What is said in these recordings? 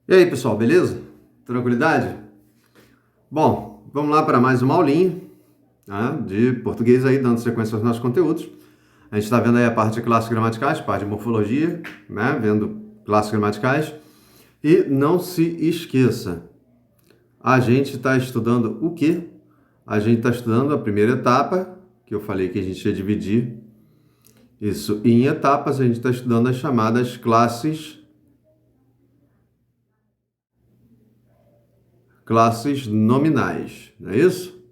E aí, pessoal, beleza? Tranquilidade? Bom, vamos lá para mais uma aulinha, né, de português aí, dando sequência aos nossos conteúdos. A gente está vendo aí a parte de classes gramaticais, parte de morfologia, né, vendo classes gramaticais. E não se esqueça, a gente está estudando o quê? A gente está estudando a primeira etapa, que eu falei que a gente ia dividir isso em etapas. A gente está estudando as chamadas classes nominais, não é isso?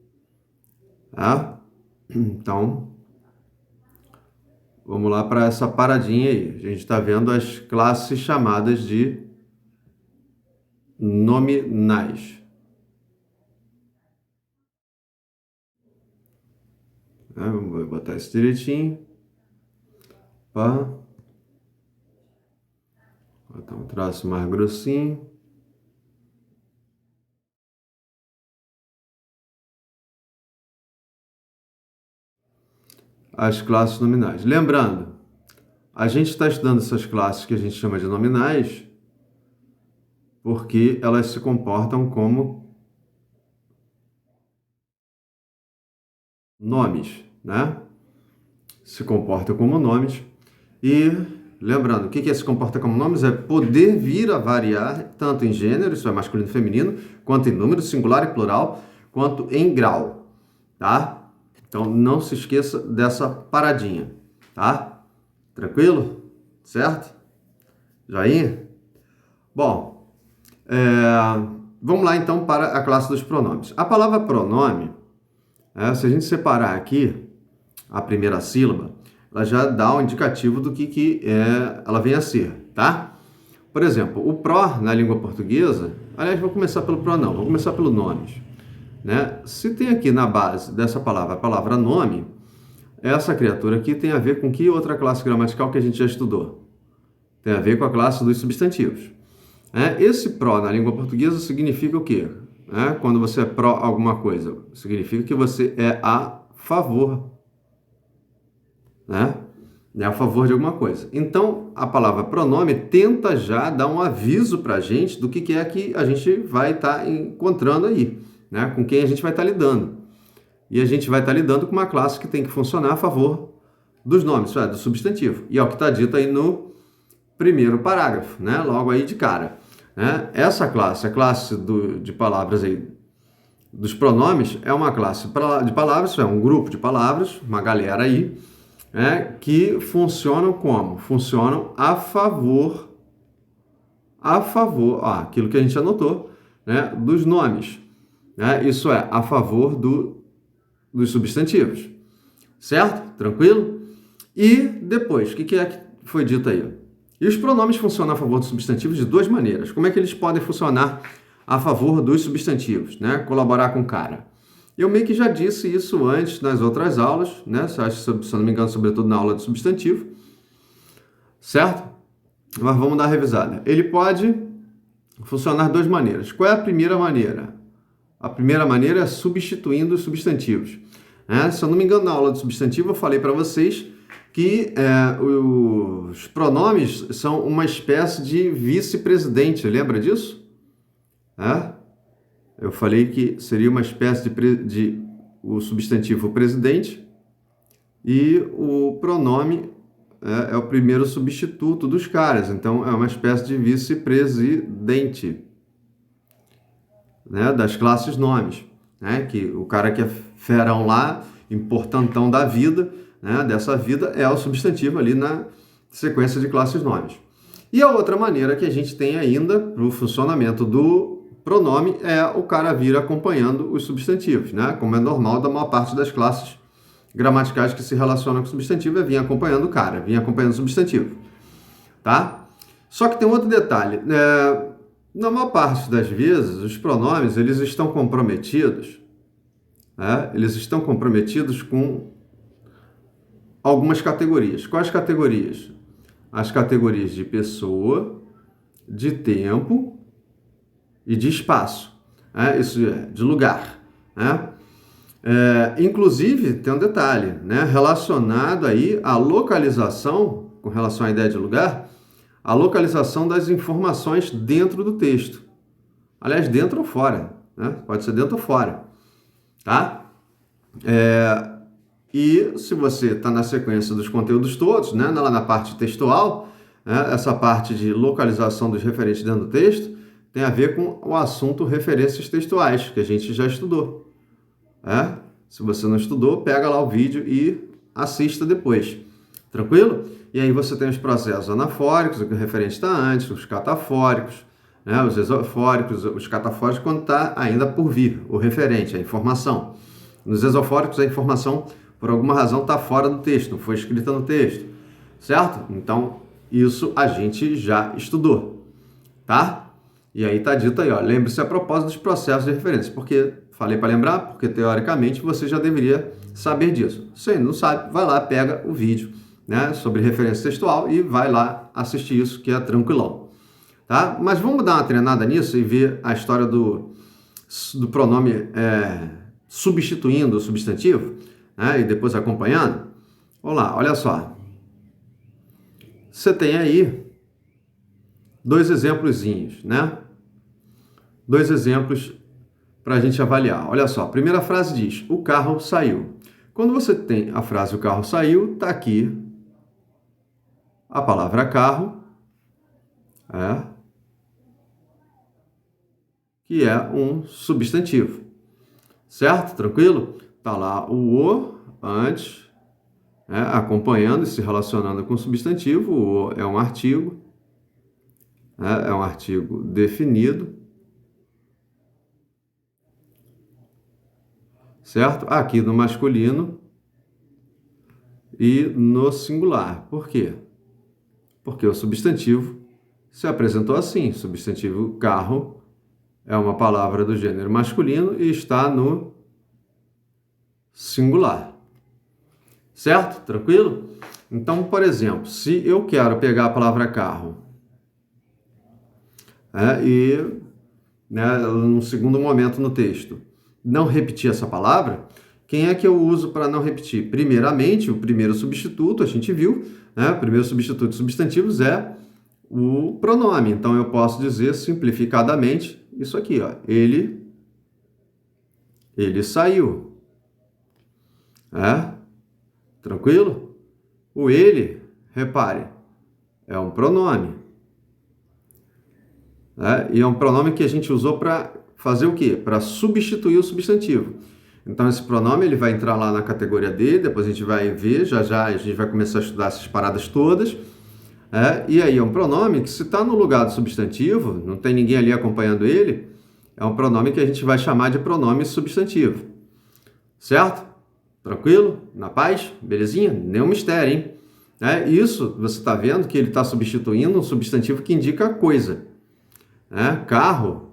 Tá? Então, vamos lá para essa paradinha aí. A gente está vendo as classes chamadas de nominais. Vou botar isso direitinho. Pá. Botar um traço mais grossinho. As classes nominais. Lembrando, a gente está estudando essas classes que a gente chama de nominais porque elas se comportam como nomes, né? Se comportam como nomes. E lembrando, o que é se comporta como nomes? É poder vir a variar tanto em gênero, isso é masculino e feminino, quanto em número singular e plural, quanto em grau, tá? Então, não se esqueça dessa paradinha, tá? Tranquilo? Certo? Joinha? Bom, vamos lá então para a classe dos pronomes. A palavra pronome, se a gente separar aqui a primeira sílaba, ela já dá um indicativo do que ela vem a ser, tá? Por exemplo, o pró na língua portuguesa, aliás, vou começar pelo pró não, vou começar pelo nomes, né? Se tem aqui na base dessa palavra a palavra nome, essa criatura aqui tem a ver com que outra classe gramatical que a gente já estudou? Tem a ver com a classe dos substantivos. Esse pró na língua portuguesa significa o quê? Quando você é pró alguma coisa, significa que você é a favor, né? É a favor de alguma coisa. Então, a palavra pronome tenta já dar um aviso para a gente do que é que a gente vai estar encontrando aí, né? Com quem a gente vai estar lidando. E a gente vai estar lidando com uma classe que tem que funcionar a favor dos nomes, do substantivo. E é o que está dito aí no primeiro parágrafo, né? Logo aí de cara. Né? Essa classe, a classe de palavras aí, dos pronomes, é uma classe de palavras, é um grupo de palavras, uma galera aí, que funcionam como? Funcionam a favor, aquilo que a gente anotou, né, dos nomes. Isso é, a favor dos substantivos. Certo? Tranquilo? E depois, o que é que foi dito aí? E os pronomes funcionam a favor dos substantivos de duas maneiras. Como é que eles podem funcionar a favor dos substantivos? Né? Colaborar com o cara. Eu meio que já disse isso antes nas outras aulas, né? Se eu não me engano, sobretudo na aula de substantivo. Certo? Mas vamos dar uma revisada. Ele pode funcionar de duas maneiras. Qual é a primeira maneira? A primeira maneira é substituindo os substantivos. Se eu não me engano, na aula de substantivo eu falei para vocês que os pronomes são uma espécie de vice-presidente. Lembra disso? Eu falei que seria uma espécie de o substantivo presidente e o pronome é o primeiro substituto dos caras. Então, é uma espécie de vice-presidente, né, das classes nomes. Que o cara que é ferão lá, importantão da vida, né, dessa vida, é o substantivo ali na sequência de classes nomes. E a outra maneira que a gente tem ainda para o funcionamento do pronome é o cara vir acompanhando os substantivos, né? Como é normal da maior parte das classes gramaticais que se relacionam com o substantivo, é vir acompanhando o cara, vir acompanhando o substantivo, tá? Só que tem outro detalhe, na maior parte das vezes, os pronomes, eles estão comprometidos, eles estão comprometidos com algumas categorias. Quais categorias? As categorias de pessoa, de tempo e de espaço, isso é, de lugar, inclusive, tem um detalhe, relacionado aí à localização, com relação à ideia de lugar, a localização das informações dentro do texto. Aliás, dentro ou fora, né? Pode ser dentro ou fora, tá? E se você está na sequência dos conteúdos todos, né, lá na parte textual, né, essa parte de localização dos referentes dentro do texto tem a ver com o assunto referências textuais, que a gente já estudou. Se você não estudou, pega lá o vídeo e assista depois. Tranquilo? E aí você tem os processos anafóricos, o que o referente está antes, os catafóricos, né, os exofóricos, os catafóricos quando está ainda por vir, o referente, a informação. Nos exofóricos, a informação, por alguma razão, está fora do texto, não foi escrita no texto, certo? Então, isso a gente já estudou, tá? E aí está dito aí, ó, lembre-se a propósito dos processos de referência, porque, falei para lembrar, porque teoricamente você já deveria saber disso. Se não sabe, vai lá, pega o vídeo, né, sobre referência textual e vai lá assistir isso, que é tranquilão, tá? Mas vamos dar uma treinada nisso e ver a história do pronome substituindo o substantivo, né, e depois acompanhando. Vamos lá, olha só. Você tem aí dois exemplozinhos, né? Dois exemplos para a gente avaliar. Olha só, a primeira frase diz, o carro saiu. Quando você tem a frase o carro saiu, está aqui a palavra carro, que é um substantivo. Certo? Tranquilo? Está lá o antes, acompanhando e se relacionando com o substantivo. O é um artigo, é um artigo definido. Certo? Aqui no masculino e no singular. Por quê? Porque o substantivo se apresentou assim. Substantivo carro é uma palavra do gênero masculino e está no singular. Certo? Tranquilo? Então, por exemplo, se eu quero pegar a palavra carro num segundo momento no texto, não repetir essa palavra, quem é que eu uso para não repetir? Primeiramente, o primeiro substituto, a gente viu, né? O primeiro substituto de substantivos é o pronome. Então, eu posso dizer simplificadamente isso aqui, ó. Ele saiu. Tranquilo? O ele, repare, é um pronome. E é um pronome que a gente usou para fazer o quê? Para substituir o substantivo. Então, esse pronome ele vai entrar lá na categoria D, depois a gente vai ver, já a gente vai começar a estudar essas paradas todas. E aí é um pronome que, se está no lugar do substantivo, não tem ninguém ali acompanhando ele, é um pronome que a gente vai chamar de pronome substantivo. Certo? Tranquilo? Na paz? Belezinha? Nenhum mistério, hein? Isso, você está vendo que ele está substituindo um substantivo que indica coisa. Carro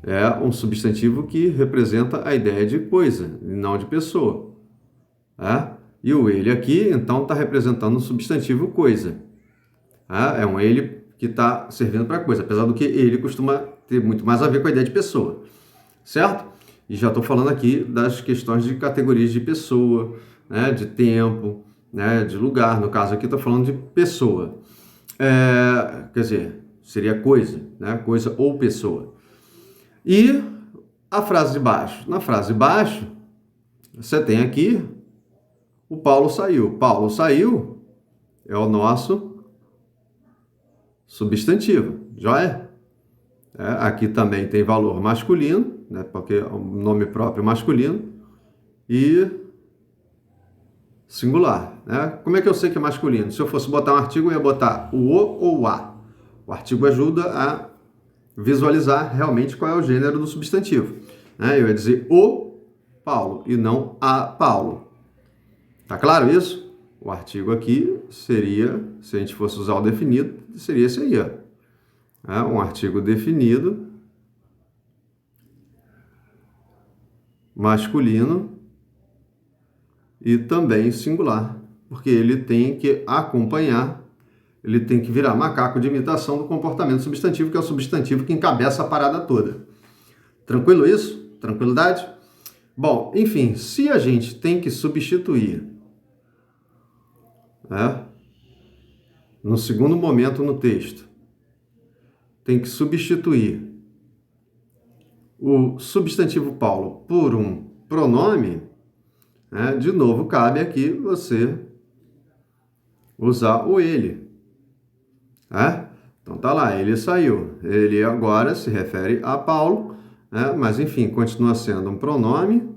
é um substantivo que representa a ideia de coisa, e não de pessoa. E o ele aqui, então, está representando um substantivo coisa. É um ele que está servindo para coisa, apesar do que ele costuma ter muito mais a ver com a ideia de pessoa. Certo? E já estou falando aqui das questões de categorias de pessoa, né, de tempo, né, de lugar. No caso aqui, estou falando de pessoa. Quer dizer, seria coisa, né, coisa ou pessoa. E a frase de baixo. Na frase de baixo, você tem aqui o Paulo saiu. Paulo saiu é o nosso substantivo, joia? Aqui também tem valor masculino, né, porque é um nome próprio masculino, e singular. Né? Como é que eu sei que é masculino? Se eu fosse botar um artigo, eu ia botar o ou o a. O artigo ajuda a visualizar realmente qual é o gênero do substantivo. Eu ia dizer o Paulo e não a Paulo. Tá claro isso? O artigo aqui seria, se a gente fosse usar o definido, seria esse aí, ó. Um artigo definido, masculino e também singular, porque ele tem que acompanhar, ele tem que virar macaco de imitação do comportamento substantivo, que é o substantivo que encabeça a parada toda. Tranquilo isso? Tranquilidade? Bom, enfim, se a gente tem que substituir no segundo momento no texto, tem que substituir o substantivo Paulo por um pronome, né? De novo, cabe aqui você usar o ele. Né? Então tá lá, ele saiu. Ele agora se refere a Paulo, né? Mas enfim, continua sendo um pronome,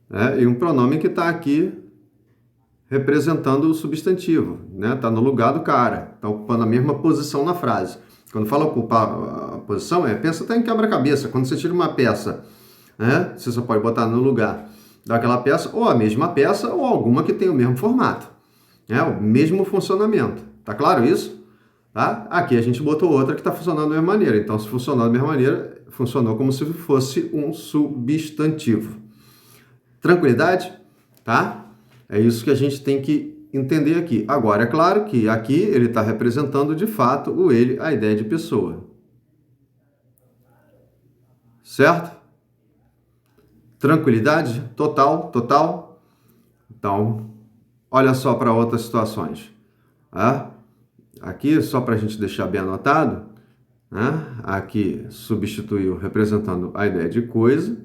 né? E um pronome que está aqui representando o substantivo, né? Está no lugar do cara, está ocupando a mesma posição na frase. Quando fala ocupar a posição, pensa até em quebra-cabeça. Quando você tira uma peça, né? Você só pode botar no lugar daquela peça, ou a mesma peça, ou alguma que tem o mesmo formato, né? O mesmo funcionamento. Tá claro isso? Tá? Aqui a gente botou outra que está funcionando da mesma maneira. Então, se funcionou da mesma maneira, funcionou como se fosse um substantivo. Tranquilidade? Tá? É isso que a gente tem que entender aqui. Agora, é claro que aqui ele está representando de fato o ele, a ideia de pessoa. Certo? Tranquilidade? Total, total. Então, olha só para outras situações. Tá? Aqui, só para a gente deixar bem anotado, né? Aqui substituiu representando a ideia de coisa.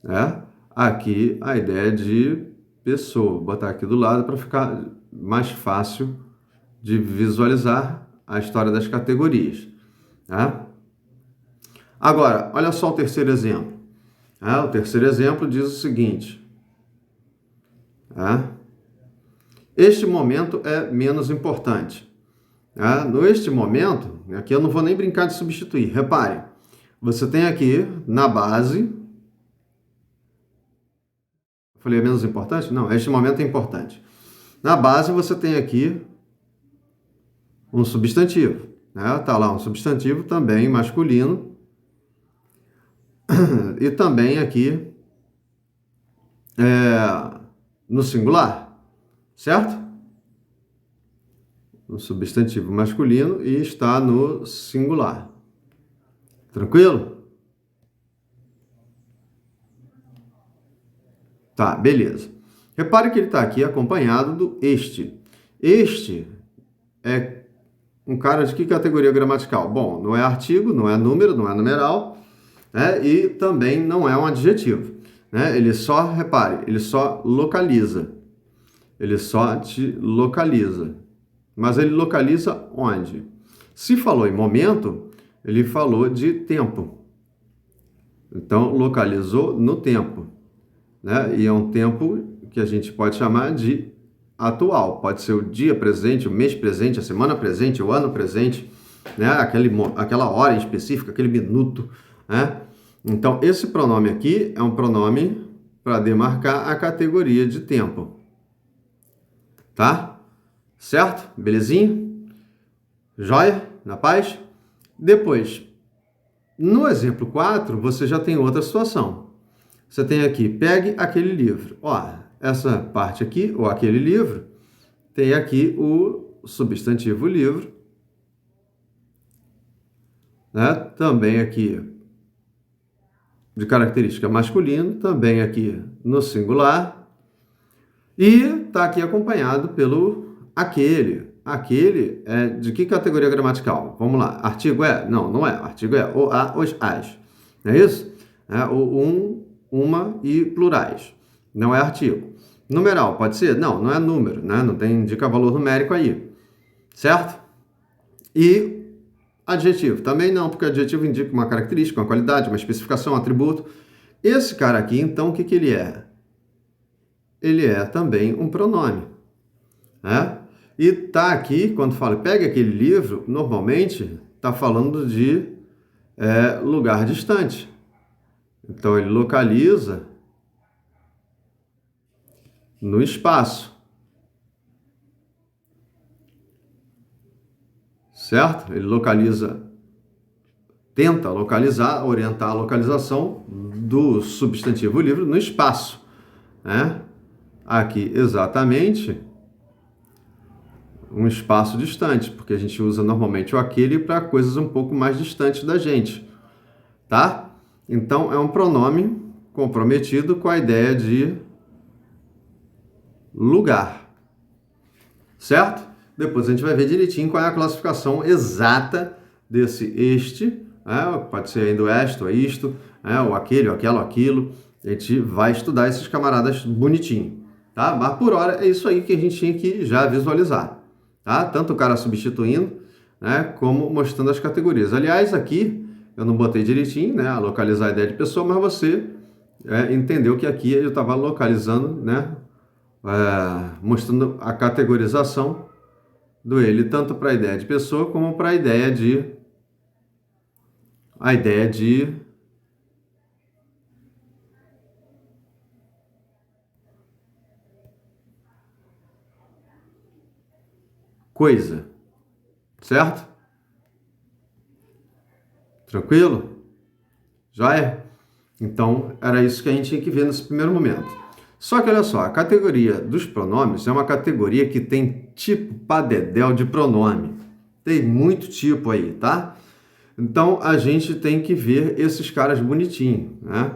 Né? Aqui a ideia de pessoa. Vou botar aqui do lado para ficar mais fácil de visualizar a história das categorias. Tá? Agora, olha só o terceiro exemplo. O terceiro exemplo diz o seguinte. Este momento é menos importante. Neste momento, aqui eu não vou nem brincar de substituir. Repare, você tem aqui na base... Falei, é menos importante? Não, este momento é importante. Na base, você tem aqui um substantivo. Tá lá um substantivo também masculino. E também aqui no singular. Certo? Um substantivo masculino e está no singular. Tranquilo? Tá, beleza. Repare que ele está aqui acompanhado do este. Este é um cara de que categoria gramatical? Bom, não é artigo, não é número, não é numeral, né? E também não é um adjetivo. Né? Ele só, repare, ele só localiza. Ele só te localiza. Mas ele localiza onde? Se falou em momento, ele falou de tempo. Então, localizou no tempo. Né? E é um tempo que a gente pode chamar de atual. Pode ser o dia presente, o mês presente, a semana presente, o ano presente, né? Aquela hora específica, aquele minuto. Né? Então, esse pronome aqui é um pronome para demarcar a categoria de tempo. Tá? Certo? Belezinha? Joia? Na paz? Depois, no exemplo 4, você já tem outra situação. Você tem aqui, pegue aquele livro. Essa parte aqui, ou aquele livro, tem aqui o substantivo livro. Né? Também aqui de característica masculina, também aqui no singular. E está aqui acompanhado pelo aquele. Aquele é de que categoria gramatical? Vamos lá. Artigo é? Não, não é. Artigo é o, a, os, as. Não é isso? O um, uma e plurais. Não é artigo. Numeral, pode ser? Não, não é número, né? Não tem indica valor numérico aí. Certo? E adjetivo? Também não, porque adjetivo indica uma característica, uma qualidade, uma especificação, um atributo. Esse cara aqui, então, o que ele é? Ele é também um pronome. Né? E tá aqui, quando fala, pega aquele livro, normalmente está falando de lugar distante. Então, ele localiza no espaço. Certo? Ele localiza, tenta localizar, orientar a localização do substantivo livro no espaço. Né? Aqui, exatamente, um espaço distante, porque a gente usa normalmente o aquele para coisas um pouco mais distantes da gente. Tá? Então, é um pronome comprometido com a ideia de lugar. certo? Depois a gente vai ver direitinho qual é a classificação exata desse este, pode ser ainda o este, ou isto, ou aquele, ou aquela, ou aquilo. A gente vai estudar esses camaradas bonitinho, tá? Mas por hora é isso aí que a gente tinha que já visualizar, tá? Tanto o cara substituindo, né, como mostrando as categorias. Aliás, aqui eu não botei direitinho, né, a localizar a ideia de pessoa, mas você entendeu que aqui eu estava localizando, né, mostrando a categorização do ele, tanto para a ideia de pessoa como para a ideia de coisa, certo? Tranquilo? Joia? Então, era isso que a gente tinha que ver nesse primeiro momento. Só que olha só, a categoria dos pronomes é uma categoria que tem tipo padedel de pronome. Tem muito tipo aí, tá? Então, a gente tem que ver esses caras bonitinhos, né?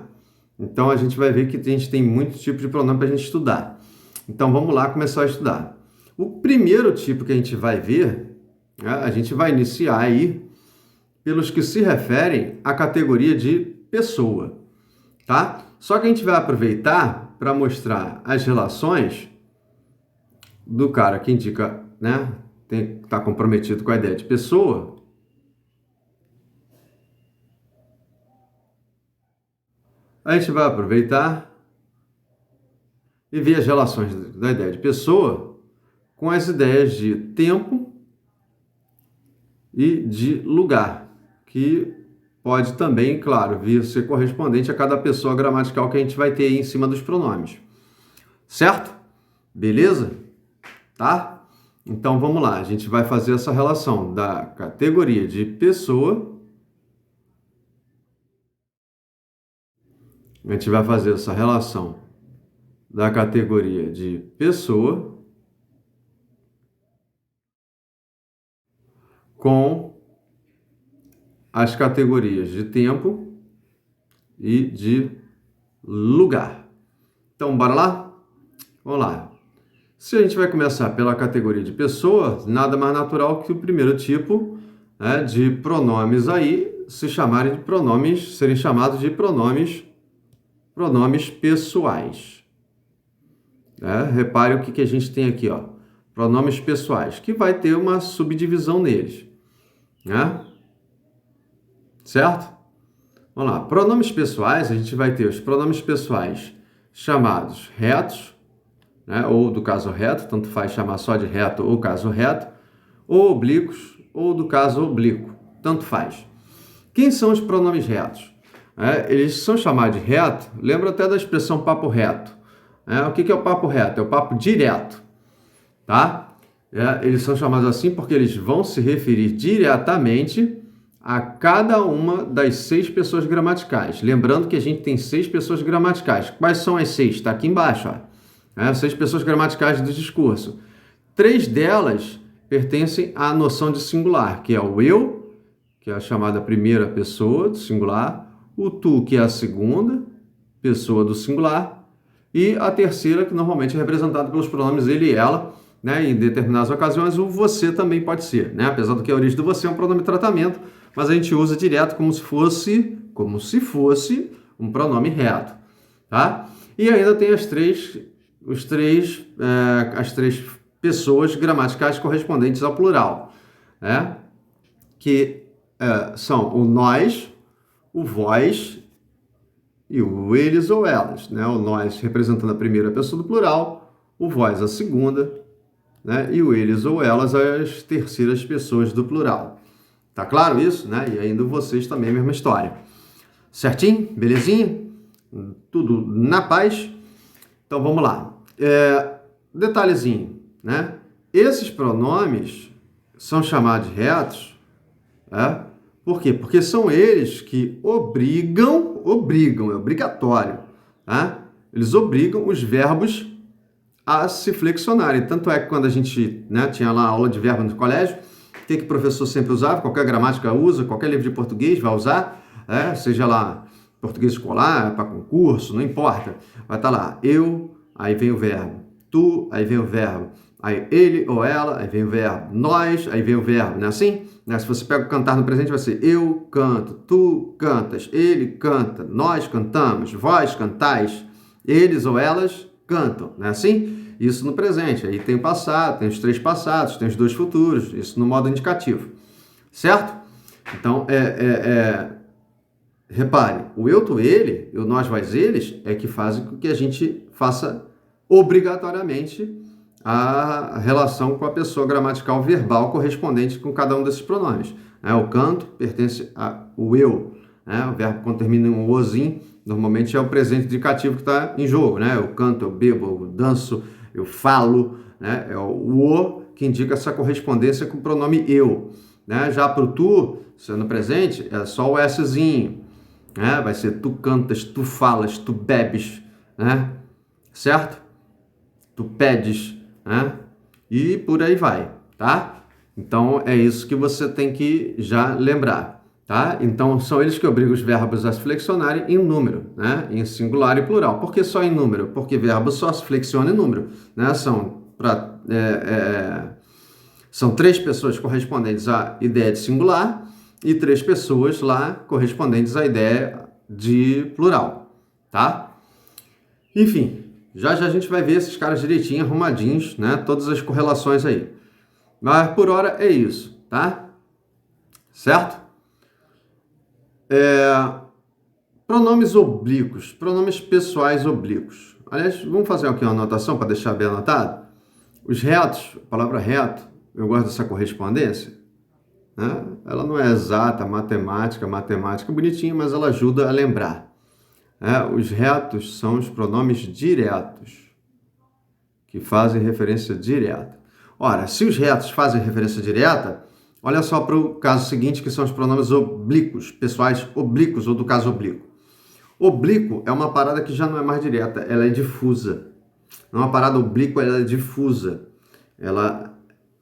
Então, a gente vai ver que a gente tem muito tipo de pronome para a gente estudar. Então, vamos lá começar a estudar. O primeiro tipo que a gente vai ver, né, a gente vai iniciar aí pelos que se referem à categoria de pessoa, tá? Só que a gente vai aproveitar para mostrar as relações do cara que indica, né, tá comprometido com a ideia de pessoa. A gente vai aproveitar e ver as relações da ideia de pessoa com as ideias de tempo e de lugar, que pode também, claro, vir ser correspondente a cada pessoa gramatical que a gente vai ter aí em cima dos pronomes. Certo? Beleza? Tá? Então vamos lá, a gente vai fazer essa relação da categoria de pessoa. A gente vai fazer essa relação da categoria de pessoa com as categorias de tempo e de lugar. Então, bora lá? Vamos lá. Se a gente vai começar pela categoria de pessoa, nada mais natural que o primeiro tipo, né, de pronomes aí se chamarem de pronomes, serem chamados de pronomes pessoais. Repare o que a gente tem aqui, ó, pronomes pessoais, que vai ter uma subdivisão neles, né? Certo? Vamos lá, pronomes pessoais, a gente vai ter os pronomes pessoais chamados retos, né, ou do caso reto, tanto faz chamar só de reto ou caso reto, ou oblíquos, ou do caso oblíquo, tanto faz. Quem são os pronomes retos? Eles são chamados de reto, lembra até da expressão papo reto. O que é o papo reto? É o papo direto, tá? Eles são chamados assim porque eles vão se referir diretamente a cada uma das 6 pessoas gramaticais. Lembrando que a gente tem 6 pessoas gramaticais. Quais são as 6? Está aqui embaixo, ó. 6 pessoas gramaticais do discurso. 3 delas pertencem à noção de singular, que é o eu, que é a chamada primeira pessoa do singular, o tu, que é a segunda pessoa do singular, e a terceira, que normalmente é representada pelos pronomes ele e ela, né? Em determinadas ocasiões, o você também pode ser, né? Apesar do que a origem do você é um pronome de tratamento, mas a gente usa direto como se fosse um pronome reto, tá? E ainda tem as três pessoas gramaticais correspondentes ao plural, né? Que são o nós, o vós e o eles ou elas, né? O nós representando a primeira pessoa do plural, o vós a segunda, né? E o eles ou elas as terceiras pessoas do plural. Tá claro isso, né? E ainda vocês também a mesma história. Certinho? Belezinha? Tudo na paz? Então vamos lá. Detalhezinho, né? Esses pronomes são chamados de retos, por quê? Porque são eles que obrigam, é obrigatório, tá? Eles obrigam os verbos a se flexionarem. Tanto é que quando a gente, né, tinha lá aula de verbo no colégio, o que o professor sempre usava, qualquer gramática usa, qualquer livro de português vai usar, seja lá português escolar, para concurso, não importa. Vai estar lá, eu, aí vem o verbo, tu, aí vem o verbo, aí ele ou ela, aí vem o verbo nós, aí vem o verbo, não é assim? Né? Se você pega o cantar no presente, vai ser eu canto, tu cantas, ele canta, nós cantamos, vós cantais, eles ou elas cantam, não é assim? Isso no presente. Aí tem o passado, tem os 3 passados, tem os 2 futuros, isso no modo indicativo, certo? Então, repare, o eu, tu, ele, o nós, vós, eles, é que fazem com que a gente faça obrigatoriamente a relação com a pessoa gramatical verbal correspondente com cada um desses pronomes. O canto pertence ao eu. O verbo, quando termina em um ozinho, normalmente é o presente indicativo que está em jogo. Eu canto, eu bebo, eu danço, eu falo. É o o que indica essa correspondência com o pronome eu. Já para o tu, sendo presente, é só o Szinho. Vai ser tu cantas, tu falas, tu bebes, certo? Tu pedes, e por aí vai, tá? Então, é isso que você tem que já lembrar, tá? Então, são eles que obrigam os verbos a se flexionarem em número, em singular e plural. Por que só em número? Porque verbo só se flexiona em número, São 3 pessoas correspondentes à ideia de singular e 3 pessoas lá correspondentes à ideia de plural, tá? Enfim, já a gente vai ver esses caras direitinho, arrumadinhos, todas as correlações aí. Mas por hora é isso, tá? Certo? Pronomes oblíquos, pronomes pessoais oblíquos. Aliás, vamos fazer aqui uma anotação para deixar bem anotado. Os retos, a palavra reto, eu gosto dessa correspondência. Ela não é exata, matemática bonitinha, mas ela ajuda a lembrar. Os retos são os pronomes diretos, que fazem referência direta. Ora, se os retos fazem referência direta, olha só para o caso seguinte, que são os pronomes oblíquos, pessoais oblíquos, ou do caso oblíquo. Oblíquo é uma parada que já não é mais direta, ela é difusa. Não é uma parada oblíqua, ela é difusa. Ela,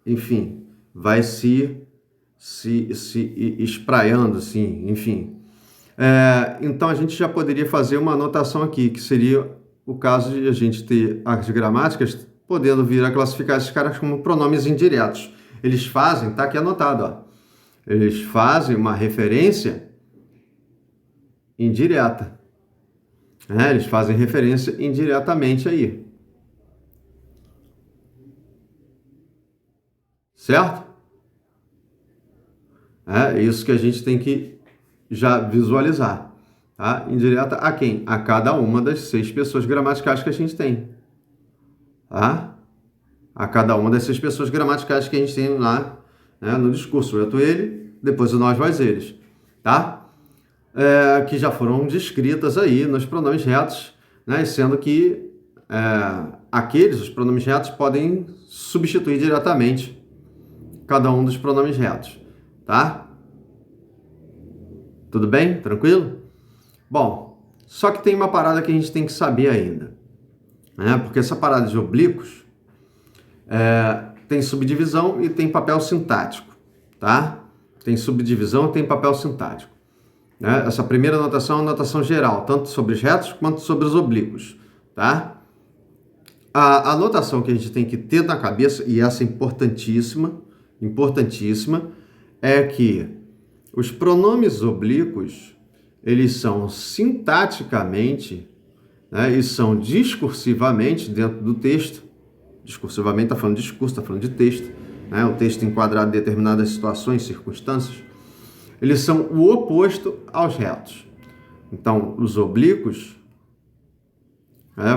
enfim, vai se espraiando, assim, enfim. Então, a gente já poderia fazer uma anotação aqui, que seria o caso de a gente ter as gramáticas podendo vir a classificar esses caras como pronomes indiretos. Eles fazem, tá aqui anotado, ó. Eles fazem uma referência indireta. Eles fazem referência indiretamente aí. Certo? É isso que a gente tem que já visualizar. Tá? Indireta a quem? A cada uma das 6 pessoas gramaticais que a gente tem. Tá? A cada uma das 6 pessoas gramaticais que a gente tem lá, no discurso. Eu, tu, ele, depois o nós, vós, eles. Tá? Que já foram descritas aí nos pronomes retos, sendo que os pronomes retos, podem substituir diretamente cada um dos pronomes retos. Tá? Tudo bem? Tranquilo? Bom, só que tem uma parada que a gente tem que saber ainda. Porque essa parada de oblíquos tem subdivisão e tem papel sintático. Tá? Tem subdivisão e tem papel sintático. Essa primeira anotação é uma anotação geral, tanto sobre os retos quanto sobre os oblíquos. Tá? A anotação que a gente tem que ter na cabeça, e essa é importantíssima, é que os pronomes oblíquos, eles são sintaticamente, e são discursivamente dentro do texto. Discursivamente está falando de discurso, está falando de texto. O texto enquadrado em determinadas situações, circunstâncias. Eles são o oposto aos retos. Então, os oblíquos,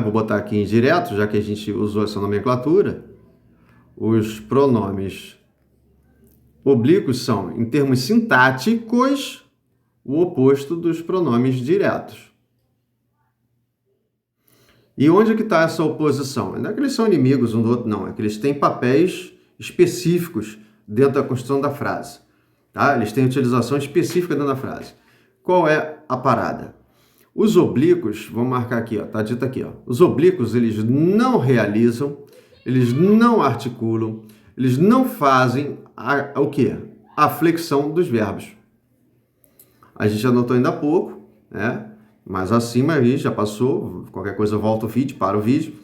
vou botar aqui em direto, já que a gente usou essa nomenclatura, os pronomes oblíquos são, em termos sintáticos, o oposto dos pronomes diretos. E onde é que está essa oposição? Não é que eles são inimigos um do outro, não. É que eles têm papéis específicos dentro da construção da frase. Tá? Eles têm utilização específica dentro da frase. Qual é a parada? Os oblíquos, vamos marcar aqui, está dito aqui. Os oblíquos, eles não realizam, eles não articulam, eles não fazem o quê? A flexão dos verbos. A gente anotou ainda há pouco, mas acima aí já passou, qualquer coisa volta o feed, para o vídeo.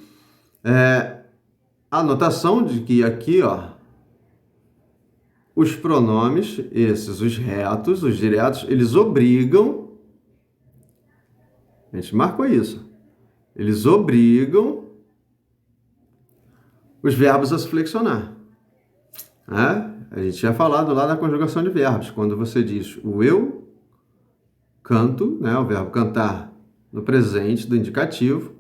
a notação de que aqui, ó, os pronomes, esses, os retos, os diretos, eles obrigam, a gente marcou isso, eles obrigam os verbos a se flexionar. Né? A gente tinha falado lá da conjugação de verbos, quando você diz o eu canto, né, o verbo cantar no presente do indicativo,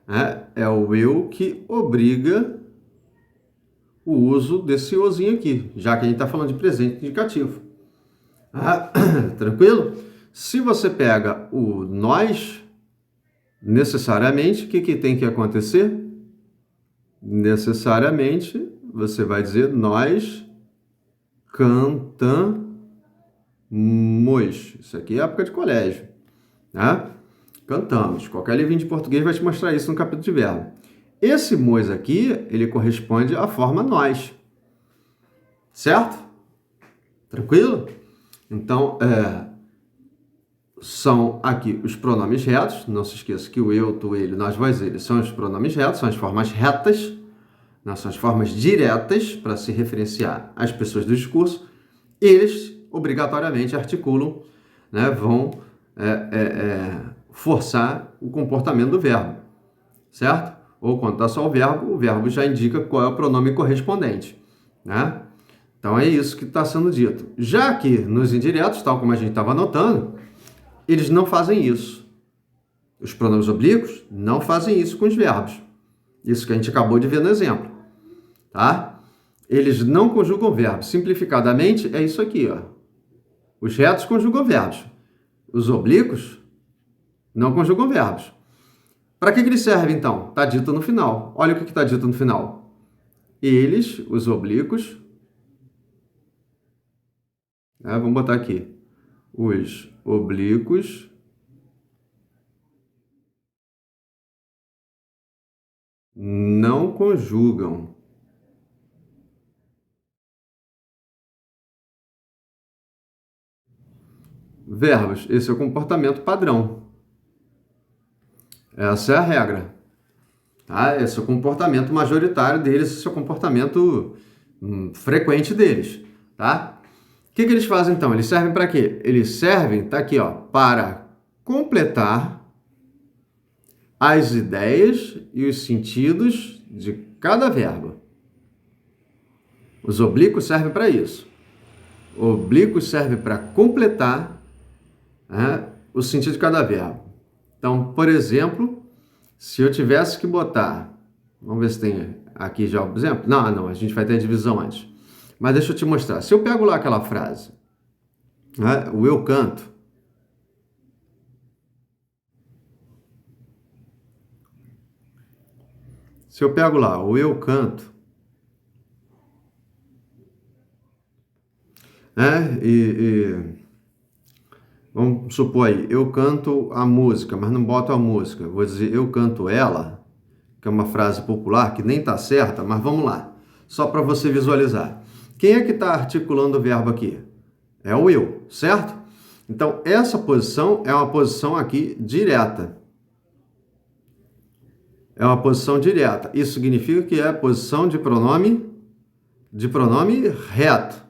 né, é o eu que obriga o uso desse ozinho aqui, já que a gente está falando de presente indicativo. Ah, tranquilo? Se você pega o nós, necessariamente, o que tem que acontecer? Necessariamente, você vai dizer nós cantamos. Isso aqui é época de colégio. Né? Cantamos. Qualquer livrinho de português vai te mostrar isso no capítulo de verbo. Esse mois aqui, ele corresponde à forma nós. Certo? Tranquilo? Então, são aqui os pronomes retos. Não se esqueça que o eu, tu, ele, nós, vós, ele são os pronomes retos, são as formas retas, não são as formas diretas para se referenciar às pessoas do discurso. Eles, obrigatoriamente, articulam, né, vão forçar o comportamento do verbo. Certo? Ou quando está só o verbo já indica qual é o pronome correspondente. Né? Então, é isso que está sendo dito. Já que nos indiretos, tal como a gente estava anotando, eles não fazem isso. Os pronomes oblíquos não fazem isso com os verbos. Isso que a gente acabou de ver no exemplo. Tá? Eles não conjugam verbos. Simplificadamente, é isso aqui. Ó. Os retos conjugam verbos. Os oblíquos não conjugam verbos. Para que eles servem, então? Está dito no final. Olha o que está dito no final. Eles, os oblíquos... vamos botar aqui. Os oblíquos não conjugam verbos. Esse é o comportamento padrão. Essa é a regra. Tá? Esse é o comportamento majoritário deles, esse é o comportamento frequente deles. Tá? O que eles fazem então? Eles servem para quê? Eles servem, tá aqui, ó, para completar as ideias e os sentidos de cada verbo. Os oblíquos servem para isso. O oblíquo serve para completar, né, o sentido de cada verbo. Então, por exemplo, se eu tivesse que botar... Vamos ver se tem aqui já o exemplo. Não, a gente vai ter a divisão antes. Mas deixa eu te mostrar. Se eu pego lá aquela frase, né, o eu canto, se eu pego lá o eu canto, né, vamos supor aí, eu canto a música, mas não boto a música. Vou dizer eu canto ela, que é uma frase popular que nem está certa, mas vamos lá. Só para você visualizar. Quem é que está articulando o verbo aqui? É o eu, certo? Então, essa posição é uma posição aqui direta. É uma posição direta. Isso significa que é a posição de pronome reto.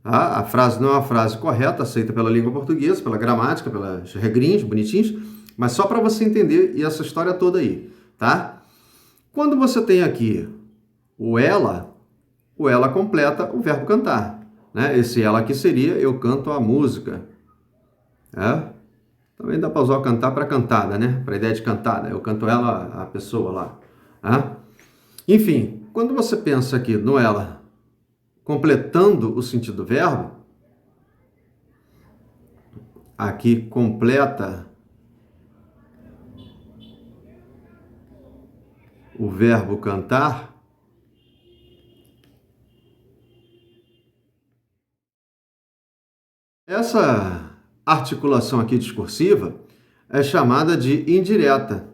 Tá? A frase não é uma frase correta, aceita pela língua portuguesa, pela gramática, pelas regrinhas bonitinhas, mas só para você entender essa história toda aí, tá? Quando você tem aqui o ela completa o verbo cantar, né? Esse ela aqui seria eu canto a música. Também dá para usar o cantar para cantada, né? Para a ideia de cantada. Eu canto ela, a pessoa lá. Enfim, quando você pensa aqui no ela completando o sentido do verbo, aqui completa o verbo cantar, essa articulação aqui discursiva é chamada de indireta.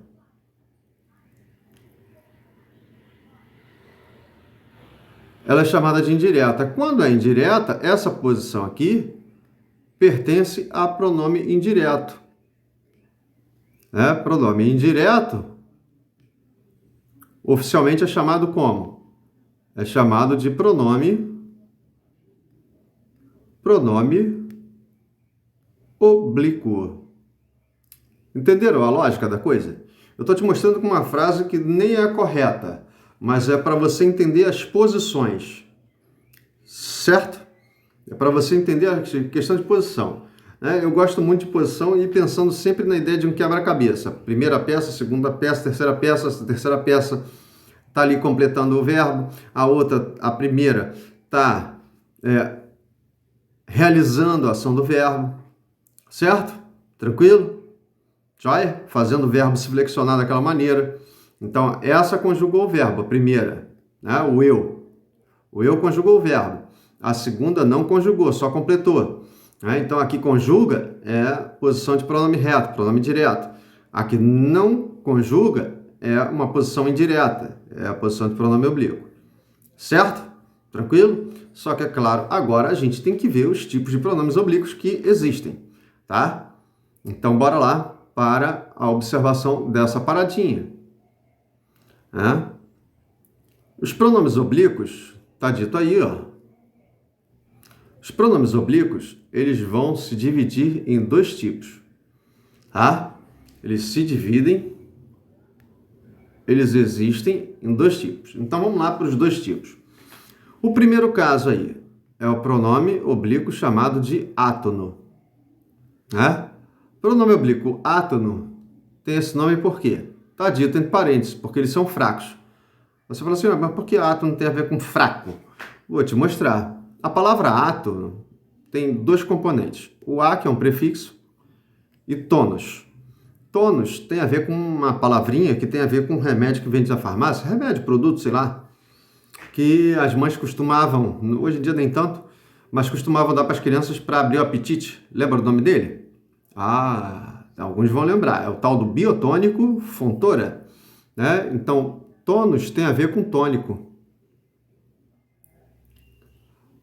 Ela é chamada de indireta. Quando é indireta, essa posição aqui pertence a pronome indireto. Pronome indireto oficialmente é chamado como? É chamado de pronome oblíquo. Entenderam a lógica da coisa? Eu estou te mostrando com uma frase que nem é correta, mas é para você entender as posições, certo? É para você entender a questão de posição. Eu gosto muito de posição e pensando sempre na ideia de um quebra-cabeça. Primeira peça, segunda peça, essa terceira peça está ali completando o verbo, a outra, a primeira, está realizando a ação do verbo, certo? Tranquilo? Joia? Fazendo o verbo se flexionar daquela maneira. Então, essa conjugou o verbo, a primeira, né? O eu. O eu conjugou o verbo. A segunda não conjugou, só completou. Então, aqui conjuga é posição de pronome reto, pronome direto. Aqui não conjuga é uma posição indireta, é a posição de pronome oblíquo. Certo? Tranquilo? Só que, é claro, agora a gente tem que ver os tipos de pronomes oblíquos que existem, tá? Então, bora lá para a observação dessa paradinha. Os pronomes oblíquos, tá dito aí, ó. Os pronomes oblíquos, eles vão se dividir em dois tipos, tá? Eles se dividem, eles existem em dois tipos. Então, vamos lá para os dois tipos. O primeiro caso aí é o pronome oblíquo chamado de átono, né? Pronome oblíquo átono tem esse nome por quê? Está dito entre parênteses, porque eles são fracos. Você fala assim, mas por que átono tem a ver com fraco? Vou te mostrar. A palavra átono tem dois componentes. O A, que é um prefixo, e tonos. Tonos tem a ver com uma palavrinha que tem a ver com um remédio que vende na farmácia. Remédio, produto, sei lá. Que as mães costumavam, hoje em dia nem tanto, mas costumavam dar para as crianças para abrir o apetite. Lembra o nome dele? Alguns vão lembrar. É o tal do biotônico Fontoura, né? Então, tonos tem a ver com tônico,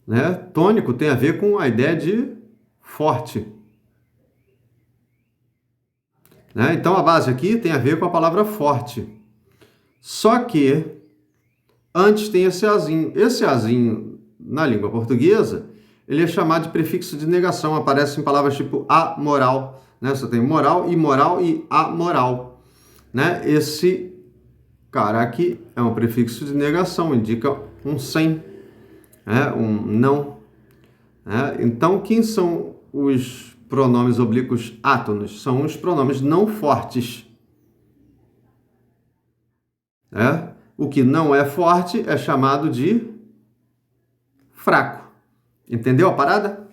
né? Tônico tem a ver com a ideia de forte, né? Então, a base aqui tem a ver com a palavra forte. Só que antes tem esse azinho. Esse azinho, na língua portuguesa, ele é chamado de prefixo de negação. Aparece em palavras tipo amoral, né? Você tem moral, imoral e amoral, né? Esse cara aqui é um prefixo de negação, indica um sem, né? Um não. Né? Então, quem são os pronomes oblíquos átonos? São os pronomes não fortes. Né? O que não é forte é chamado de fraco. Entendeu a parada?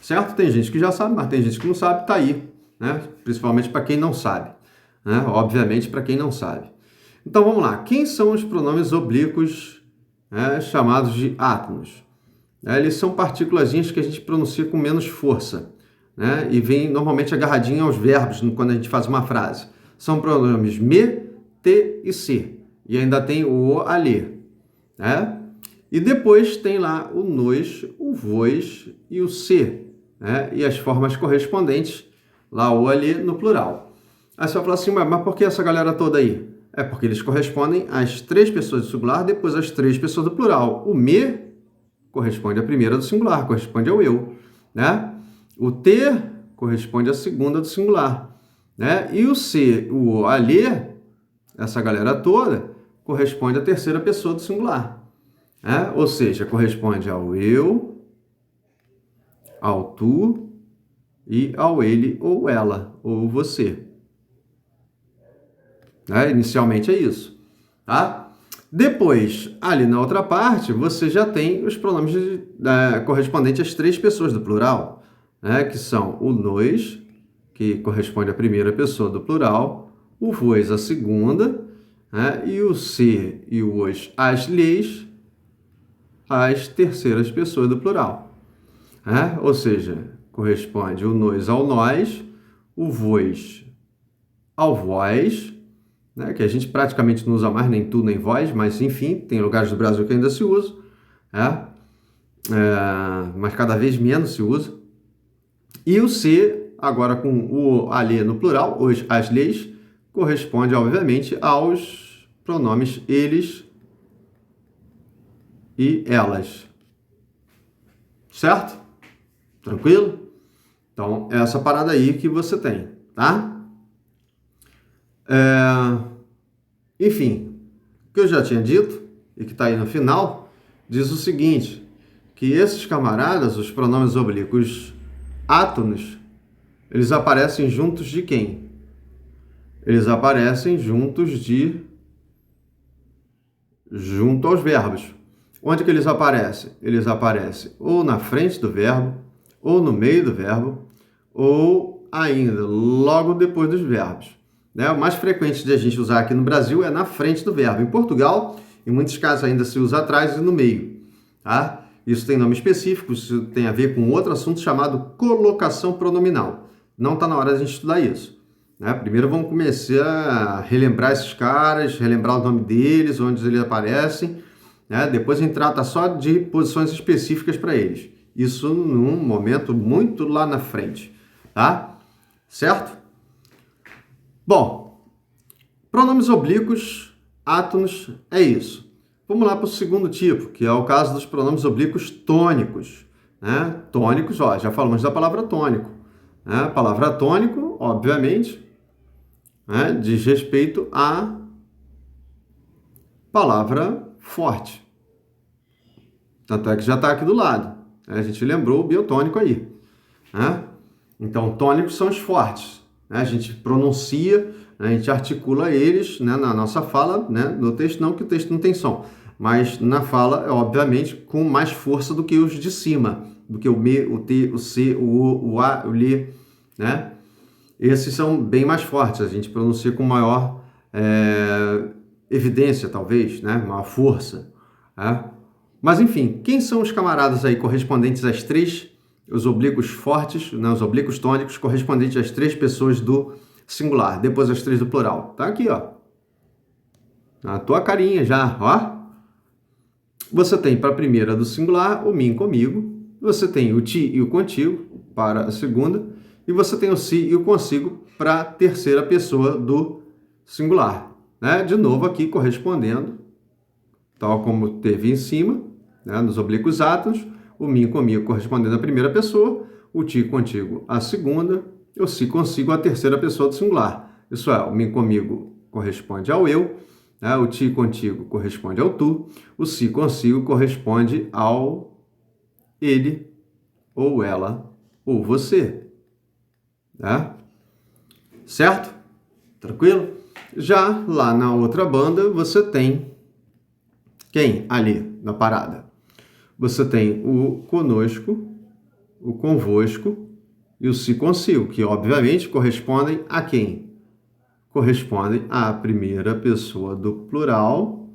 Certo? Tem gente que já sabe, mas tem gente que não sabe, tá aí, né? Principalmente para quem não sabe, né? Obviamente para quem não sabe. Então vamos lá. Quem são os pronomes oblíquos, chamados de átonos? Eles são partículazinhas que a gente pronuncia com menos força, né? E vem normalmente agarradinho aos verbos quando a gente faz uma frase. São pronomes me, te e se. E ainda tem o alê, né? E depois tem lá o nos, o vos e o se, né? E as formas correspondentes, lá o alê no plural. Aí você vai falar assim, mas por que essa galera toda aí? É porque eles correspondem às três pessoas do singular, depois às três pessoas do plural. O me corresponde à primeira do singular, corresponde ao eu, né? O te corresponde à segunda do singular, né? E o se, o alê, essa galera toda, corresponde à terceira pessoa do singular. Ou seja, corresponde ao eu, ao tu e ao ele ou ela, ou você. Inicialmente é isso. Tá? Depois, ali na outra parte, você já tem os pronomes correspondentes às três pessoas do plural, que são o nos, que corresponde à primeira pessoa do plural, o vos, a segunda, e o se e o os, as leis, as terceiras pessoas do plural. Ou seja, corresponde o nos ao nós, o vos ao vós, que a gente praticamente não usa mais nem tu nem vós, mas enfim, tem lugares do Brasil que ainda se usa, mas cada vez menos se usa. E o se, agora com o alê no plural, as leis, corresponde obviamente aos pronomes eles e elas. Certo? Tranquilo? Então, é essa parada aí que você tem, tá? Enfim, o que eu já tinha dito, e que está aí no final, diz o seguinte, que esses camaradas, os pronomes oblíquos átonos, eles aparecem juntos de quem? Eles aparecem junto aos verbos. Onde que eles aparecem? Eles aparecem ou na frente do verbo, ou no meio do verbo, ou ainda logo depois dos verbos. O mais frequente de a gente usar aqui no Brasil é na frente do verbo. Em Portugal, em muitos casos ainda se usa atrás e no meio. Tá? Isso tem nome específico, isso tem a ver com outro assunto chamado colocação pronominal. Não está na hora de a gente estudar isso. Primeiro vamos começar a relembrar esses caras, relembrar o nome deles, onde eles aparecem. Depois a gente trata só de posições específicas para eles. Isso num momento muito lá na frente. Tá? Certo? Bom, pronomes oblíquos, átonos, é isso. Vamos lá para o segundo tipo, que é o caso dos pronomes oblíquos tônicos. Tônicos, já falamos da palavra tônico. A palavra tônico, obviamente, diz respeito à palavra forte. Tanto é que já está aqui do lado. A gente lembrou o biotônico aí. Então, tônicos são os fortes. A gente pronuncia, a gente articula eles na nossa fala, no texto não, que o texto não tem som. Mas na fala, obviamente, com mais força do que os de cima. Do que o me, o t, o c, o o, o a, o lhe. Esses são bem mais fortes. A gente pronuncia com maior evidência, talvez, maior força. Mas, enfim, quem são os camaradas aí correspondentes às três, os oblíquos fortes, os oblíquos tônicos, correspondentes às três pessoas do singular, depois as três do plural? Tá aqui, ó. Na tua carinha já, ó. Você tem para a primeira do singular o mim comigo, você tem o ti e o contigo para a segunda, e você tem o si e o consigo para a terceira pessoa do singular. De novo aqui correspondendo, tal como teve em cima, nos oblíquos átonos, o mim comigo correspondendo à primeira pessoa, o ti contigo à segunda, o si consigo à terceira pessoa do singular. Isso é, o mim comigo corresponde ao eu, o ti contigo corresponde ao tu, o si consigo corresponde ao ele, ou ela, ou você. Certo? Tranquilo? Já lá na outra banda, você tem quem ali na parada? Você tem o conosco, o convosco e o se consigo, que obviamente correspondem a quem? Correspondem à primeira pessoa do plural,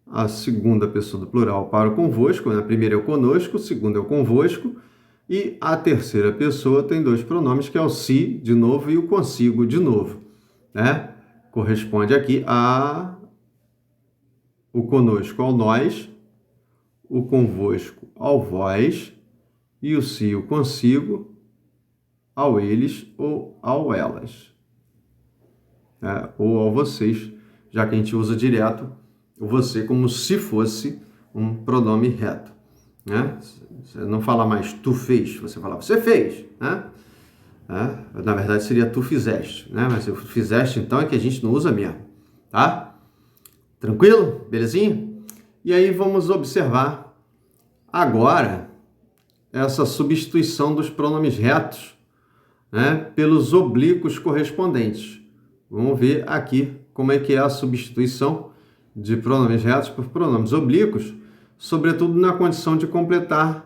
a segunda pessoa do plural para o convosco, a primeira é o conosco, a segunda é o convosco, e a terceira pessoa tem dois pronomes, que é o si, de novo, e o consigo, de novo. Corresponde aqui a o conosco ao nós, o convosco ao vós, e o si, o consigo, ao eles ou ao elas. Ou ao vocês, já que a gente usa direto o você como se fosse um pronome reto. Você não fala mais tu fez, você fala você fez. Na verdade seria tu fizeste. Mas se fizeste, então é que a gente não usa mesmo. Tá? Tranquilo? Belezinha? E aí vamos observar agora essa substituição dos pronomes retos pelos oblíquos correspondentes. Vamos ver aqui como é que é a substituição de pronomes retos por pronomes oblíquos, sobretudo na condição de completar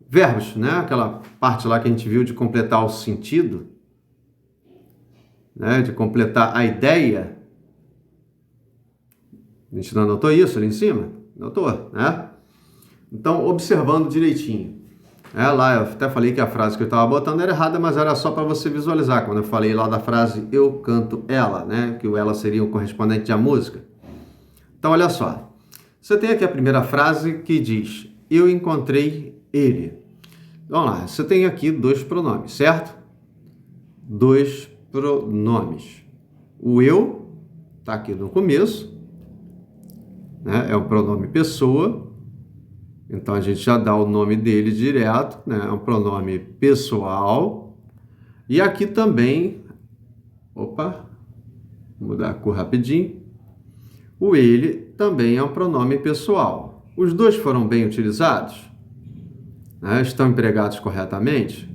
verbos, Aquela parte lá que a gente viu de completar o sentido, de completar a ideia. A gente não anotou isso ali em cima? Anotou, Então, observando direitinho. Lá eu até falei que a frase que eu estava botando era errada, mas era só para você visualizar. Quando eu falei lá da frase eu canto ela, que o ela seria o correspondente à música. Então, olha só. Você tem aqui a primeira frase que diz eu encontrei ele. Vamos lá, você tem aqui dois pronomes, certo? Dois pronomes. O eu está aqui no começo, né? É um pronome pessoa, então a gente já dá o nome dele direto, né? É um pronome pessoal. E aqui também, opa, vou mudar a cor rapidinho. O ele também é um pronome pessoal. Os dois foram bem utilizados? Né? Estão empregados corretamente?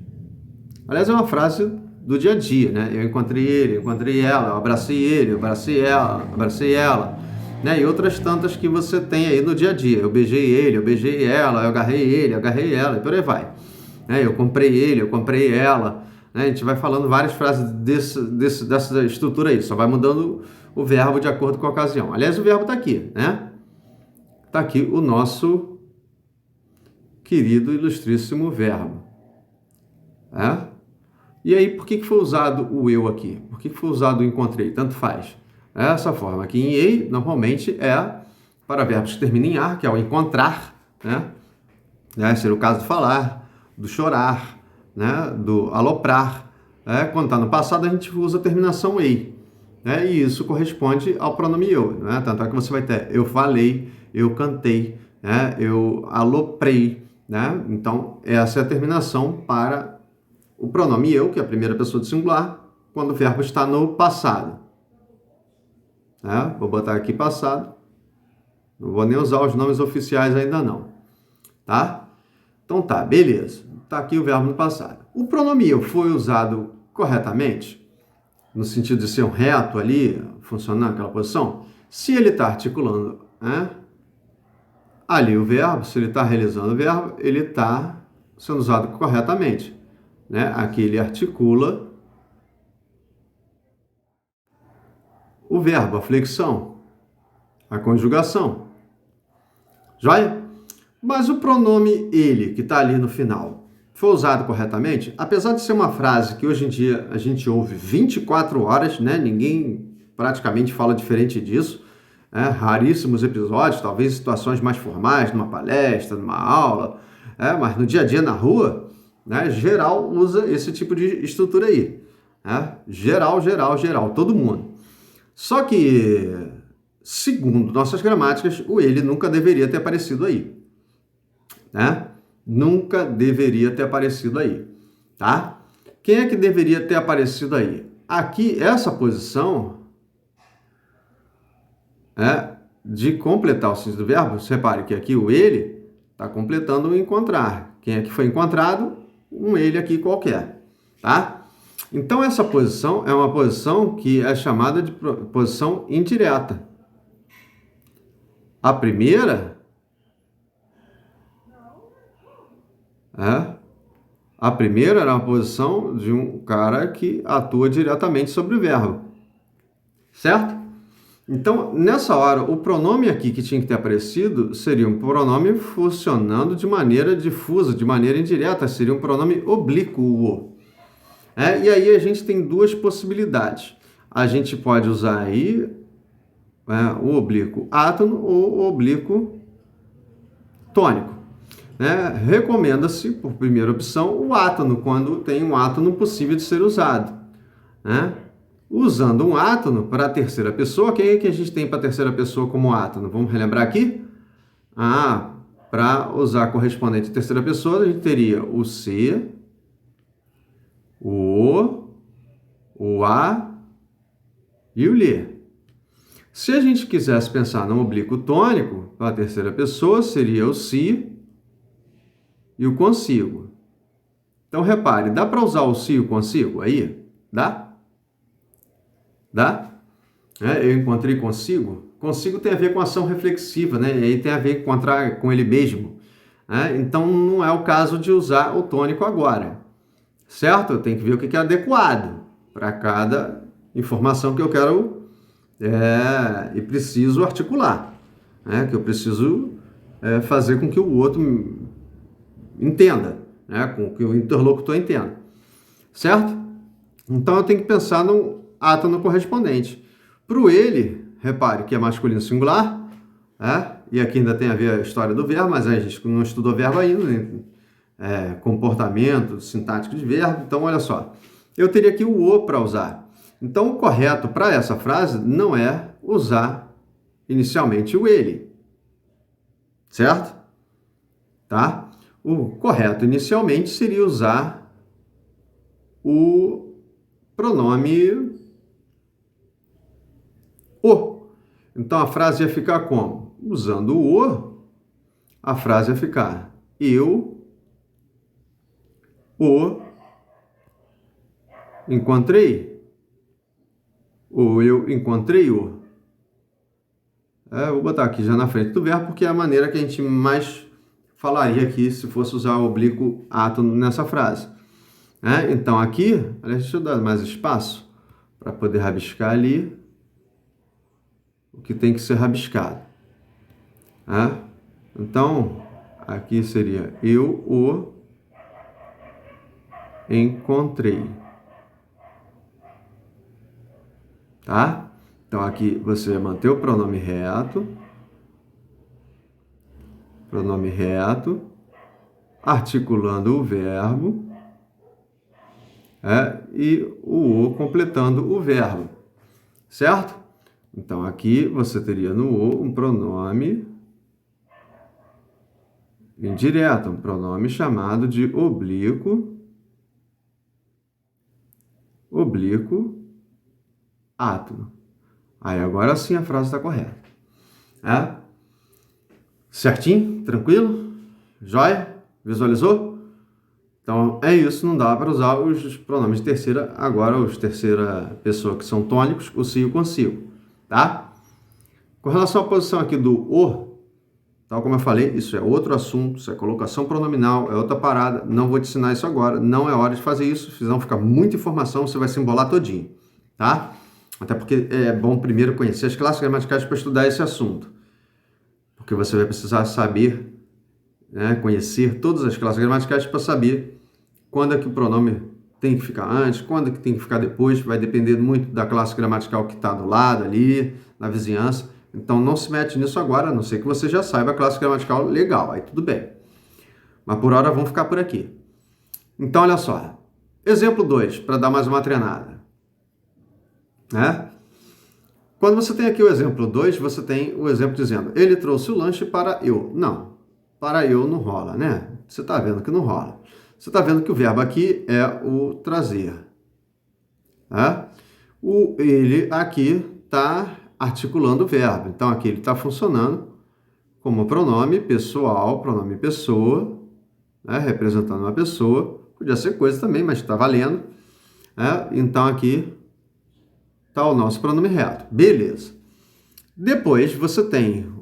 Aliás, é uma frase do dia a dia, né? Eu encontrei ele, eu encontrei ela, eu abracei ele, eu abracei ela, né? E outras tantas que você tem aí no dia a dia. Eu beijei ele, eu beijei ela, eu agarrei ele, eu agarrei ela, e por aí vai. Né? Eu comprei ele, eu comprei ela. Né? A gente vai falando várias frases dessa estrutura aí, só vai mudando o verbo de acordo com a ocasião. Aliás, o verbo está aqui, né? Está aqui o nosso querido, ilustríssimo verbo. É? E aí, por que foi usado o eu aqui? Por que foi usado o encontrei? Tanto faz. Essa forma aqui em ei, normalmente, é para verbos que terminam em ar, que é o encontrar, né? Seria o caso do falar, do chorar, né? Do aloprar. Quando está no passado, a gente usa a terminação ei. Né? E isso corresponde ao pronome eu. Né? Tanto é que você vai ter eu falei, eu cantei, né? Eu aloprei. Né? Então, essa é a terminação para o pronome eu, que é a primeira pessoa do singular, quando o verbo está no passado. Vou botar aqui passado. Não vou nem usar os nomes oficiais ainda não. Tá? Então tá, beleza. Tá aqui o verbo no passado. O pronome eu foi usado corretamente? No sentido de ser um reto ali, funcionando naquela posição? Se ele está articulando ali o verbo, se ele está realizando o verbo, ele está sendo usado corretamente. Né? Aqui ele articula o verbo, a flexão, a conjugação. Joia? Mas o pronome ele, que está ali no final, foi usado corretamente? Apesar de ser uma frase que hoje em dia a gente ouve 24 horas, né? Ninguém praticamente fala diferente disso. Raríssimos episódios, talvez situações mais formais, numa palestra, numa aula, mas no dia a dia na rua, né, geral usa esse tipo de estrutura aí. Geral, todo mundo. Só que, segundo nossas gramáticas, o ele nunca deveria ter aparecido aí. Nunca deveria ter aparecido aí. Tá? Quem é que deveria ter aparecido aí? Aqui, essa posição de completar o sentido do verbo. Você repare que aqui o ele está completando o encontrar. Quem é que foi encontrado? Um ele aqui qualquer, tá? Então, essa posição é uma posição que é chamada de posição indireta. A primeira era uma posição de um cara que atua diretamente sobre o verbo, certo? Então, nessa hora, o pronome aqui que tinha que ter aparecido seria um pronome funcionando de maneira difusa, de maneira indireta, seria um pronome oblíquo. E aí a gente tem duas possibilidades. A gente pode usar aí o oblíquo átono ou o oblíquo tônico. Recomenda-se, por primeira opção, o átono, quando tem um átono possível de ser usado. Usando um átono para a terceira pessoa, quem é que a gente tem para a terceira pessoa como átono? Vamos relembrar aqui? Para usar a correspondente à terceira pessoa, a gente teria o C, o A e o Lê. Se a gente quisesse pensar no oblíquo tônico, para a terceira pessoa, seria o si e o consigo. Então, repare, dá para usar o si e o consigo aí? Dá? Dá? Eu encontrei consigo. Consigo tem a ver com ação reflexiva, né? E aí tem a ver com encontrar com ele mesmo. Então, não é o caso de usar o tônico agora. Certo? Eu tenho que ver o que é adequado para cada informação que eu quero e preciso articular. Que eu preciso fazer com que o outro entenda, com que o interlocutor entenda. Certo? Então, eu tenho que pensar no átono correspondente. Para o ele, repare que é masculino singular, e aqui ainda tem a ver a história do verbo, mas a gente não estudou verbo ainda, né? Comportamento sintático de verbo. Então, olha só, eu teria aqui o para usar. Então, o correto para essa frase não é usar inicialmente o ele, certo? Tá? O correto inicialmente seria usar o pronome o. Então a frase ia ficar como? Usando o, a frase ia ficar eu o encontrei. Ou eu encontrei o. Vou botar aqui já na frente do verbo, porque é a maneira que a gente mais falaria aqui se fosse usar o oblíquo ato nessa frase. Então aqui, deixa eu dar mais espaço para poder rabiscar ali o que tem que ser rabiscado. Então, aqui seria eu o encontrei. Tá? Então, aqui você vai manter o pronome reto, articulando o verbo, e o completando o verbo, certo? Então, aqui você teria no o um pronome indireto, um pronome chamado de oblíquo átono. Aí, agora sim a frase está correta. Certinho? Tranquilo? Joia? Visualizou? Então, é isso. Não dá para usar os pronomes de terceira, agora os terceira pessoa que são tônicos, o si e o consigo. Tá? Com relação à posição aqui do o, tal como eu falei, isso é outro assunto, isso é colocação pronominal, é outra parada. Não vou te ensinar isso agora, não é hora de fazer isso, senão fica muita informação, você vai se embolar todinho. Tá? Até porque é bom primeiro conhecer as classes gramaticais para estudar esse assunto. Porque você vai precisar saber, conhecer todas as classes gramaticais para saber quando é que o pronome tem que ficar antes, quando é que tem que ficar depois. Vai depender muito da classe gramatical que está do lado ali, na vizinhança. Então não se mete nisso agora, a não ser que você já saiba a classe gramatical legal, aí tudo bem. Mas por hora vamos ficar por aqui. Então olha só, exemplo 2, para dar mais uma treinada. Quando você tem aqui o exemplo 2, você tem o exemplo dizendo, ele trouxe o lanche para eu. Não, para eu não rola, né? Você está vendo que não rola. Você está vendo que o verbo aqui é o trazer. O ele aqui está articulando o verbo. Então, aqui ele está funcionando como pronome pessoal, pronome pessoa, representando uma pessoa. Podia ser coisa também, mas está valendo. Então, aqui está o nosso pronome reto. Beleza. Depois, você tem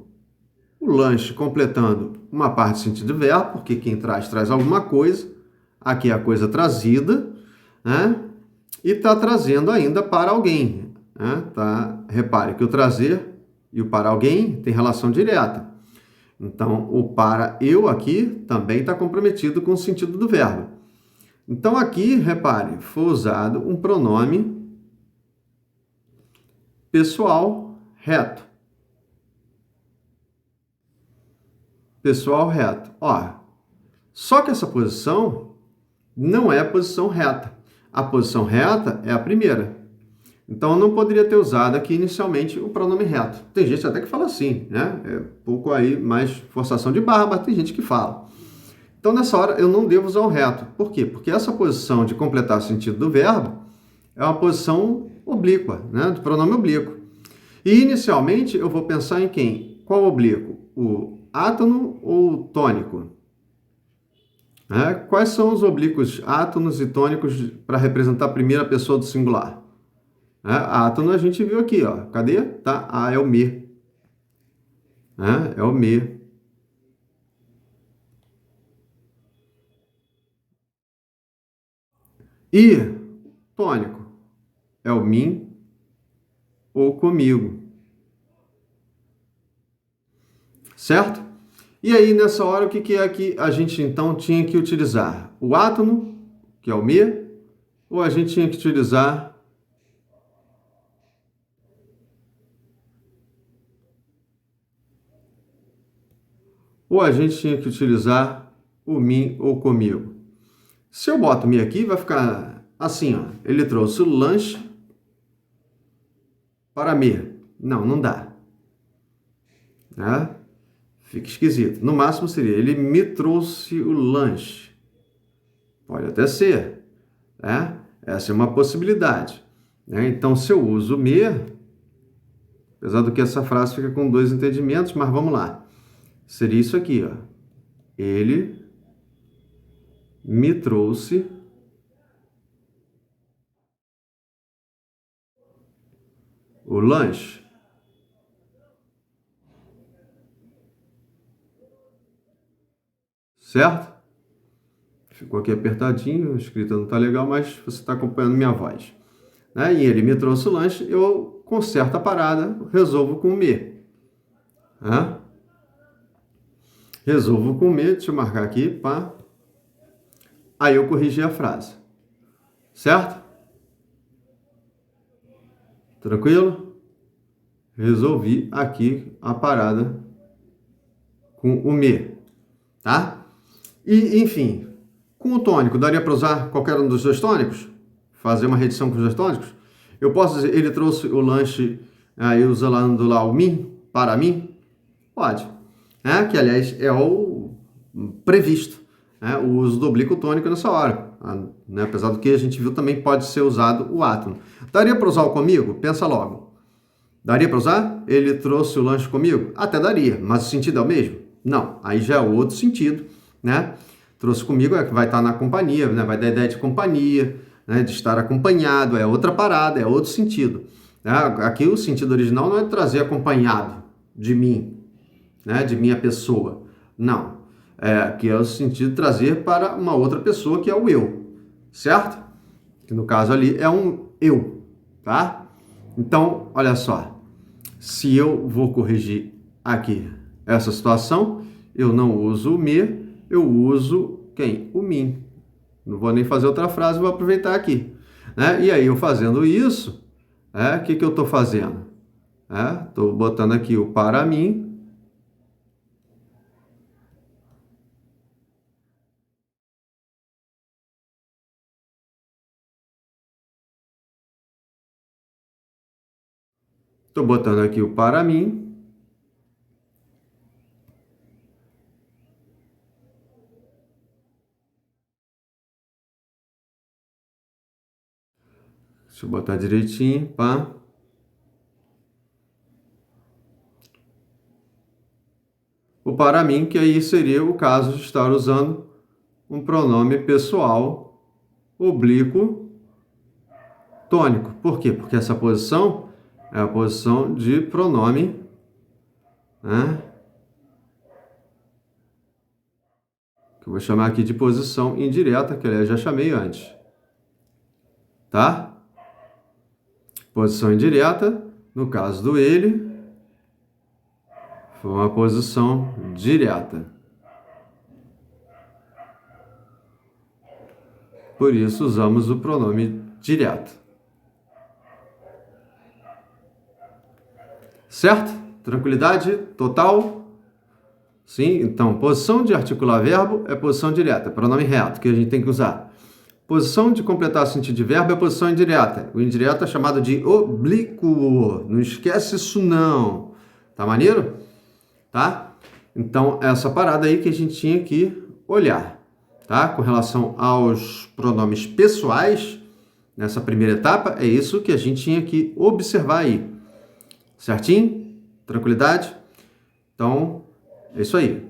o lanche completando uma parte do sentido do verbo, porque quem traz alguma coisa. Aqui é a coisa trazida, e está trazendo ainda para alguém. Repare que o trazer e o para alguém tem relação direta. Então, o para eu aqui também está comprometido com o sentido do verbo. Então, aqui, repare, foi usado um pronome pessoal reto. Pessoal reto. Só que essa posição não é a posição reta. A posição reta é a primeira. Então, eu não poderia ter usado aqui inicialmente o pronome reto. Tem gente até que fala assim, É um pouco aí mais forçação de barra, mas tem gente que fala. Então, nessa hora, eu não devo usar o reto. Por quê? Porque essa posição de completar o sentido do verbo é uma posição oblíqua, do pronome oblíquo. E, inicialmente, eu vou pensar em quem? Qual oblíquo? O átono ou o tônico? Quais são os oblíquos átonos e tônicos para representar a primeira pessoa do singular? Átono a gente viu aqui, Cadê? Tá? É o me. É o me. E tônico é o mim ou comigo. Certo? E aí, nessa hora, o que é que a gente, então, tinha que utilizar? O átono, que é o me, ou a gente tinha que utilizar o mim ou comigo? Se eu boto me aqui, vai ficar assim, Ele trouxe o lanche para me. Não dá. Né? Fica esquisito. No máximo seria, ele me trouxe o lanche. Pode até ser. Né? Essa é uma possibilidade. Né? Então, se eu uso me, apesar do que essa frase fica com dois entendimentos, mas vamos lá. Seria isso aqui, ó. Ele me trouxe o lanche. Certo? Ficou aqui apertadinho, a escrita não está legal, mas você está acompanhando minha voz. Né? E ele me trouxe o lanche, eu conserto a parada, resolvo com o me. Né? Resolvo com o me, deixa eu marcar aqui, pá. Aí eu corrigi a frase. Certo? Tranquilo? Resolvi aqui a parada com o me. Tá? E, enfim, com o tônico, daria para usar qualquer um dos dois tônicos? Fazer uma redição com os dois tônicos? Eu posso dizer, ele trouxe o lanche, aí usando lá o mim, para mim? Pode. Que, aliás, é o previsto, né? O uso do oblíquo tônico nessa hora. Né? Apesar do que a gente viu, também pode ser usado o átomo. Daria para usar o comigo? Pensa logo. Daria para usar? Ele trouxe o lanche comigo? Até daria, mas o sentido é o mesmo? Não, aí já é outro sentido, né? Trouxe comigo é que vai estar na companhia, né? Vai dar ideia de companhia, né? De estar acompanhado, é outra parada, é outro sentido. Né? Aqui o sentido original não é trazer acompanhado de mim, né? De minha pessoa. Não, aqui é o sentido de trazer para uma outra pessoa que é o eu, certo? Que no caso ali é um eu, tá? Então, olha só. Se eu vou corrigir aqui essa situação, eu não uso o me, eu uso quem? O mim. Não vou nem fazer outra frase, vou aproveitar aqui. Né? E aí, eu fazendo isso, o que eu estou fazendo? Estou botando aqui o para mim. Estou botando aqui o para mim. Deixa eu botar direitinho, pá. O para mim, que aí seria o caso de estar usando um pronome pessoal oblíquo tônico. Por quê? Porque essa posição é a posição de pronome, né? Que eu vou chamar aqui de posição indireta, que aliás já chamei antes. Tá? Posição indireta, no caso do ele, foi uma posição direta. Por isso usamos o pronome direto. Certo? Tranquilidade total? Sim, então, posição de articular verbo é posição direta, pronome reto, que a gente tem que usar. Posição de completar sentido de verbo é posição indireta. O indireto é chamado de oblíquo. Não esquece isso não. Tá maneiro? Tá? Então, essa parada aí que a gente tinha que olhar. Tá? Com relação aos pronomes pessoais, nessa primeira etapa, é isso que a gente tinha que observar aí. Certinho? Tranquilidade? Então, é isso aí.